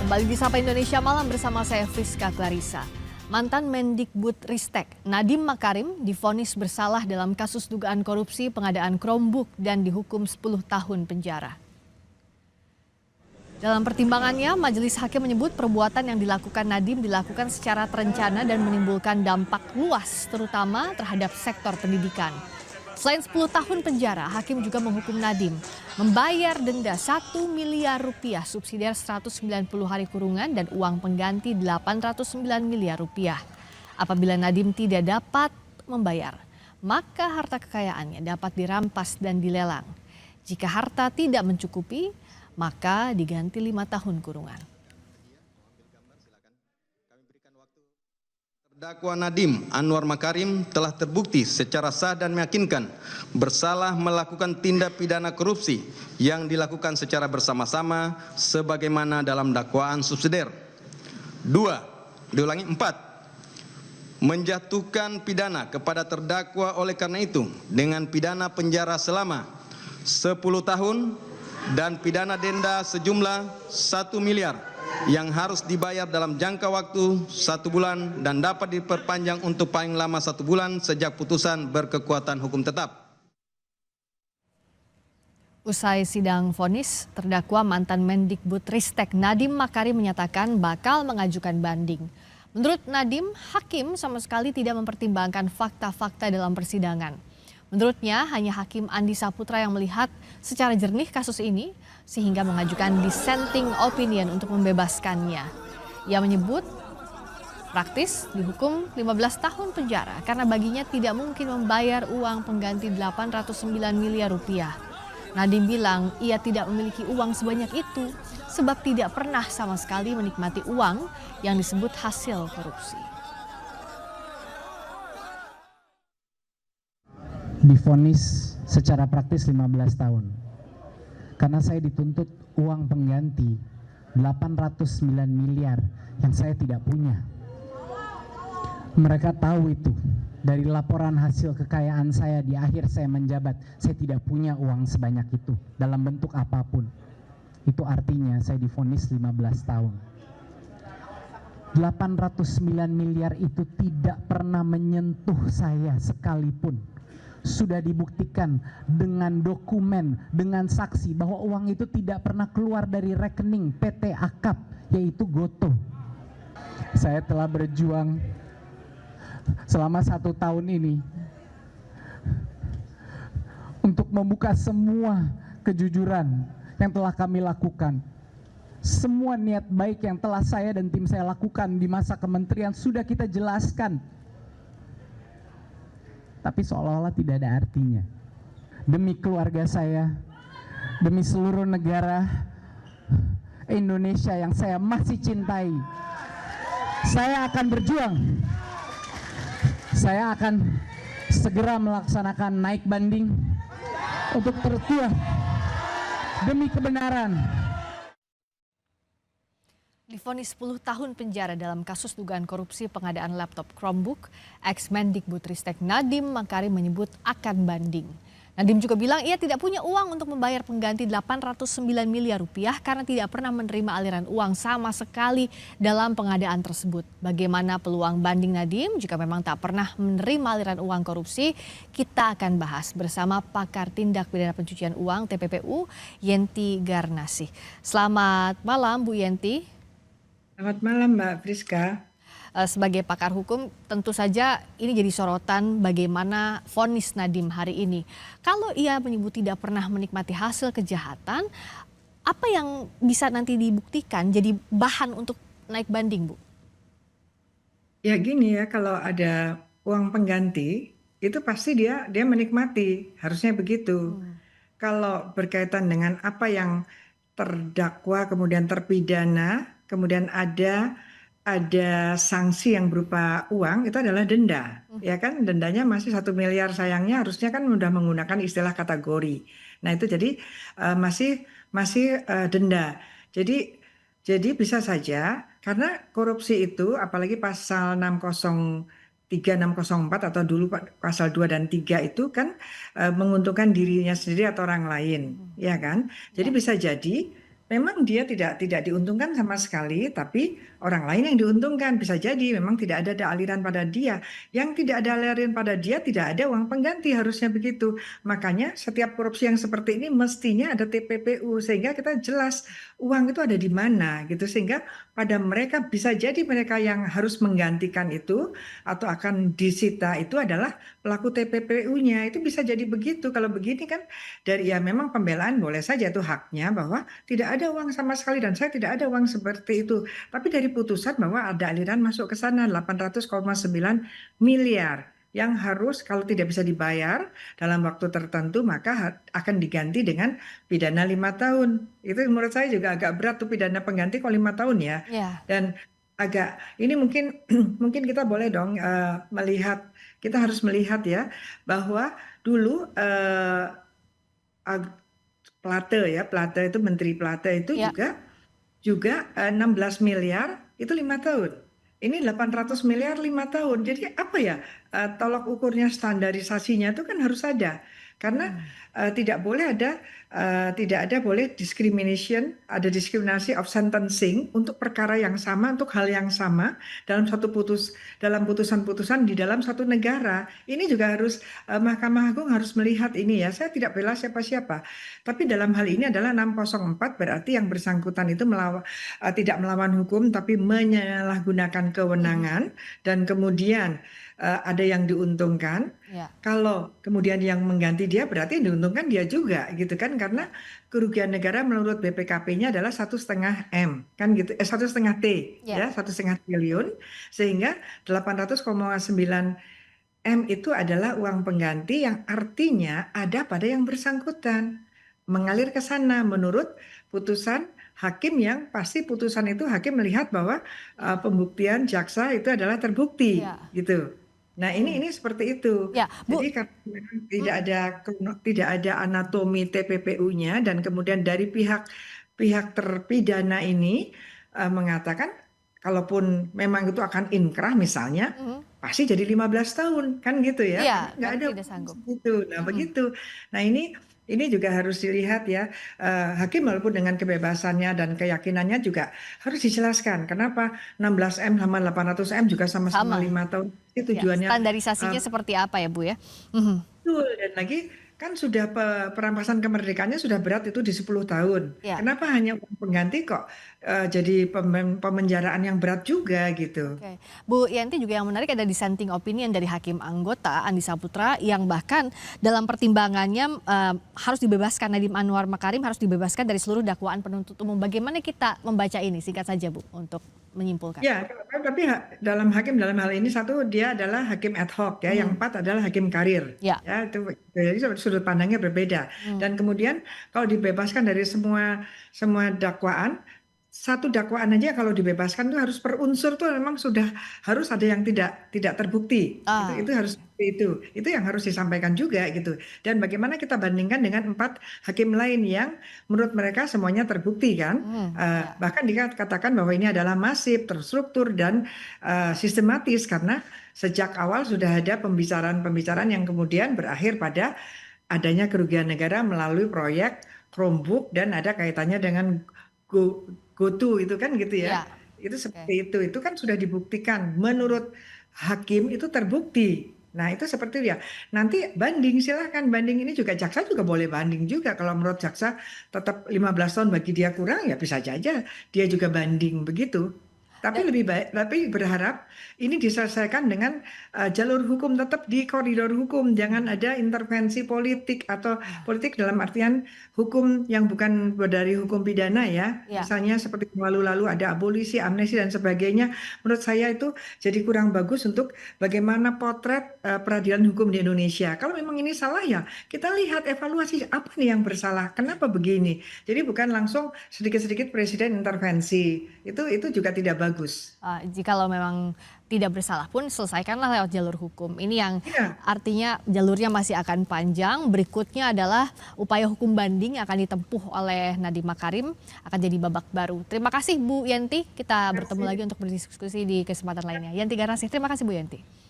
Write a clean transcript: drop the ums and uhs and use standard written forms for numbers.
Kembali di Sapa Indonesia Malam bersama saya Friska Clarissa. Mantan Mendikbudristek Nadiem Makarim divonis bersalah dalam kasus dugaan korupsi pengadaan Chromebook dan dihukum 10 tahun penjara. Dalam pertimbangannya, majelis hakim menyebut perbuatan yang dilakukan Nadiem dilakukan secara terencana dan menimbulkan dampak luas, terutama terhadap sektor pendidikan. Selain 10 tahun penjara, hakim juga menghukum Nadiem membayar denda 1 miliar rupiah, subsidiar 190 hari kurungan dan uang pengganti 809 miliar rupiah. Apabila Nadiem tidak dapat membayar, maka harta kekayaannya dapat dirampas dan dilelang. Jika harta tidak mencukupi, maka diganti 5 tahun kurungan. Terdakwa Nadiem Anwar Makarim telah terbukti secara sah dan meyakinkan bersalah melakukan tindak pidana korupsi yang dilakukan secara bersama-sama sebagaimana dalam dakwaan subsidiar. 4. Menjatuhkan pidana kepada terdakwa oleh karena itu dengan pidana penjara selama 10 tahun dan pidana denda sejumlah 1 miliar yang harus dibayar dalam jangka waktu 1 bulan dan dapat diperpanjang untuk paling lama 1 bulan sejak putusan berkekuatan hukum tetap. Usai sidang vonis, terdakwa mantan Mendikbudristek Nadiem Makarim menyatakan bakal mengajukan banding. Menurut Nadiem, hakim sama sekali tidak mempertimbangkan fakta-fakta dalam persidangan. Menurutnya, hanya Hakim Andi Saputra yang melihat secara jernih kasus ini sehingga mengajukan dissenting opinion untuk membebaskannya. Ia menyebut praktis dihukum 15 tahun penjara karena baginya tidak mungkin membayar uang pengganti 809 miliar rupiah. Nadiem bilang ia tidak memiliki uang sebanyak itu sebab tidak pernah sama sekali menikmati uang yang disebut hasil korupsi. Divonis secara praktis 15 tahun. Karena saya dituntut uang pengganti 809 miliar yang saya tidak punya. Mereka tahu itu. Dari laporan hasil kekayaan saya di akhir saya menjabat, saya tidak punya uang sebanyak itu dalam bentuk apapun. Itu artinya saya divonis 15 tahun. 809 miliar itu tidak pernah menyentuh saya sekalipun. Sudah dibuktikan dengan dokumen, dengan saksi bahwa uang itu tidak pernah keluar dari rekening PT Akap, yaitu Gotoh. Saya telah berjuang selama 1 tahun ini untuk membuka semua kejujuran yang telah kami lakukan. Semua niat baik yang telah saya dan tim saya lakukan di masa kementerian sudah kita jelaskan. Tapi seolah-olah tidak ada artinya. Demi keluarga saya, demi seluruh negara Indonesia yang saya masih cintai, saya akan berjuang. Saya akan segera melaksanakan naik banding untuk tertua demi kebenaran. Divonis 10 tahun penjara dalam kasus dugaan korupsi pengadaan laptop Chromebook, ex-Mendikbudristek Nadiem Makarim menyebut akan banding. Nadiem juga bilang ia tidak punya uang untuk membayar pengganti 809 miliar rupiah karena tidak pernah menerima aliran uang sama sekali dalam pengadaan tersebut. Bagaimana peluang banding Nadiem jika memang tak pernah menerima aliran uang korupsi? Kita akan bahas bersama pakar tindak pidana pencucian uang TPPU, Yenti Garnasih. Selamat malam Bu Yenti. Selamat malam Mbak Friska. Sebagai pakar hukum tentu saja ini jadi sorotan bagaimana vonis Nadiem hari ini. Kalau ia menyebut tidak pernah menikmati hasil kejahatan, apa yang bisa nanti dibuktikan jadi bahan untuk naik banding, Bu? Ya gini ya, kalau ada uang pengganti itu pasti dia menikmati, harusnya begitu. Kalau berkaitan dengan apa yang terdakwa kemudian terpidana, kemudian ada sanksi yang berupa uang, itu adalah denda, ya kan? Dendanya masih 1 miliar, sayangnya harusnya kan sudah menggunakan istilah kategori. Nah itu jadi masih denda. Jadi bisa saja karena korupsi itu, apalagi pasal 603, 604 atau dulu pasal 2 dan 3 itu kan menguntungkan dirinya sendiri atau orang lain, ya kan? Jadi bisa jadi memang dia tidak diuntungkan sama sekali, tapi orang lain yang diuntungkan. Bisa jadi memang tidak ada aliran pada dia. Yang tidak ada aliran pada dia tidak ada uang pengganti, harusnya begitu. Makanya setiap korupsi yang seperti ini mestinya ada TPPU sehingga kita jelas uang itu ada di mana gitu, sehingga pada mereka bisa jadi mereka yang harus menggantikan itu atau akan disita itu adalah pelaku TPPU-nya. Itu bisa jadi begitu. Kalau begini kan dari ya memang pembelaan boleh saja itu haknya bahwa tidak ada uang sama sekali dan saya tidak ada uang seperti itu. Tapi dari putusan bahwa ada aliran masuk ke sana 800,9 miliar yang harus kalau tidak bisa dibayar dalam waktu tertentu maka akan diganti dengan pidana 5 tahun. Itu menurut saya juga agak berat tuh pidana pengganti kalau 5 tahun ya. Ya, Dan agak ini mungkin mungkin kita boleh dong melihat, kita harus melihat ya bahwa dulu Plate ya, Plate itu Menteri Plate itu ya. juga 16 miliar itu 5 tahun. Ini 800 miliar 5 tahun. Jadi apa ya tolak ukurnya standarisasinya itu kan harus ada. Karena tidak ada boleh discrimination, ada diskriminasi of sentencing untuk perkara yang sama, untuk hal yang sama dalam dalam putusan-putusan di dalam satu negara. Ini juga harus Mahkamah Agung harus melihat ini ya. Saya tidak bela siapa-siapa, tapi dalam hal ini adalah 604 berarti yang bersangkutan itu tidak melawan hukum tapi menyalahgunakan kewenangan dan kemudian ada yang diuntungkan. Ya. Kalau kemudian yang mengganti dia berarti yang diuntungkan dia juga gitu kan, karena kerugian negara menurut BPKP-nya adalah 1,5 M kan gitu, 1,5 T Ya. ya, 1,5 triliun, sehingga 800,9 M itu adalah uang pengganti yang artinya ada pada yang bersangkutan mengalir ke sana menurut putusan hakim, yang pasti putusan itu hakim melihat bahwa pembuktian jaksa itu adalah terbukti Ya. gitu. Nah ini seperti itu. Ya, Bu. Jadi karena memang tidak ada anatomi TPPU-nya dan kemudian dari pihak terpidana ini mengatakan kalaupun memang itu akan inkrah misalnya pasti jadi 15 tahun kan gitu ya. Iya, Karena nggak karena ada tidak sanggup. begitu. Nah begitu. Nah ini juga harus dilihat ya, hakim walaupun dengan kebebasannya dan keyakinannya juga harus dijelaskan kenapa 16 M sama 800 M juga sama-sama Sama. 5 tahun. Itu Ya, tujuannya standarisasinya seperti apa ya, Bu ya? Mhm. betul. Dan lagi kan sudah perampasan kemerdekaannya sudah berat itu di 10 tahun. Ya. Kenapa hanya uang pengganti kok jadi pemenjaraan yang berat juga gitu. Oke. Bu Yanti, juga yang menarik ada dissenting opinion dari hakim anggota Andi Saputra yang bahkan dalam pertimbangannya harus dibebaskan, Nadiem Anwar Makarim harus dibebaskan dari seluruh dakwaan penuntut umum. Bagaimana kita membaca ini? Singkat saja Bu untuk menyimpulkan. Ya, tapi dalam hal ini satu dia adalah hakim ad hoc ya, yang 4 adalah hakim karir. Ya. Ya, itu jadi sudut pandangnya berbeda. Dan kemudian kalau dibebaskan dari semua dakwaan, satu dakwaan aja kalau dibebaskan itu harus per unsur tuh memang sudah harus ada yang tidak terbukti. Itu harus seperti itu. Itu yang harus disampaikan juga gitu. Dan bagaimana kita bandingkan dengan 4 hakim lain yang menurut mereka semuanya terbukti kan. Bahkan dikatakan bahwa ini adalah masif, terstruktur dan sistematis karena sejak awal sudah ada pembicaraan yang kemudian berakhir pada adanya kerugian negara melalui proyek Chromebook dan ada kaitannya dengan GoTo itu kan gitu ya. Itu seperti itu. Itu kan sudah dibuktikan menurut hakim itu terbukti. Nah itu seperti ya. Nanti banding, silahkan banding, ini juga jaksa juga boleh banding juga. Kalau menurut jaksa tetap 15 tahun bagi dia kurang ya bisa saja dia juga banding begitu. Tapi lebih baik, tapi berharap ini diselesaikan dengan jalur hukum, tetap di koridor hukum, jangan ada intervensi politik atau politik dalam artian hukum yang bukan dari hukum pidana ya. Misalnya seperti lalu-lalu ada abolisi, amnesti dan sebagainya. Menurut saya itu jadi kurang bagus untuk bagaimana potret peradilan hukum di Indonesia. Kalau memang ini salah ya kita lihat evaluasi apa nih yang bersalah, kenapa begini. Jadi bukan langsung sedikit-sedikit presiden intervensi. Itu juga tidak bagus. Jikalau memang tidak bersalah pun selesaikanlah lewat jalur hukum. Ini yang artinya jalurnya masih akan panjang. Berikutnya adalah upaya hukum banding yang akan ditempuh oleh Nadiem Makarim akan jadi babak baru. Terima kasih Bu Yanti. Kita bertemu lagi untuk berdiskusi di kesempatan lainnya. Yanti Garnasih, terima kasih Bu Yanti.